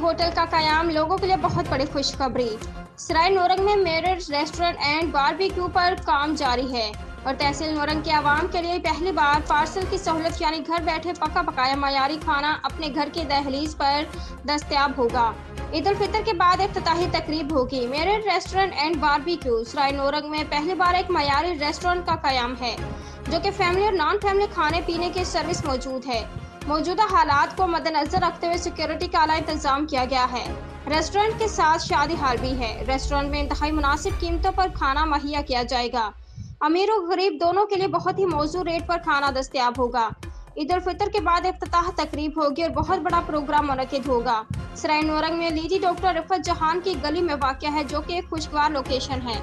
Hotel का कयाम लोगों के लिए बहुत बड़ी खुशखबरी। सराय नोरंग में मेरिट रेस्टोरेंट एंड बारबेक्यू पर काम जारी है और तहसील नोरंग के आवाम के लिए पहली बार पार्सल की सहूलत यानी घर बैठे पका पकाया मयारी खाना अपने घर के दहलीज पर दस्तयाब होगा। ईद उल फितर के बाद इफ्तिताही तकरीब होगी। मेरिट रेस्टोरेंट एंड बारबेक्यू सराय नोरंग में पहली बार एक मयारी रेस्टोरेंट का कयाम है जो कि फैमिली और नॉन फैमिली खाने पीने की सर्विस मौजूद है। मौजूदा हालात को मद्देनजर रखते हुए सिक्योरिटी का आला इंतजाम किया गया है। रेस्टोरेंट के साथ शादी हाल भी है। रेस्टोरेंट में इंतहाई मुनासिब कीमतों पर खाना मुहैया किया जाएगा। अमीर और गरीब दोनों के लिए बहुत ही मौजूद रेट पर खाना दस्तयाब होगा। ईद उल फितर के बाद इफ्तिताह तकरीब होगी और बहुत बड़ा प्रोग्राम मुनक्किद होगा। सराय नोरंग में लीडी डॉक्टर रिफत जहान की गली में वाक़या है जो कि एक खुशगवार लोकेशन है।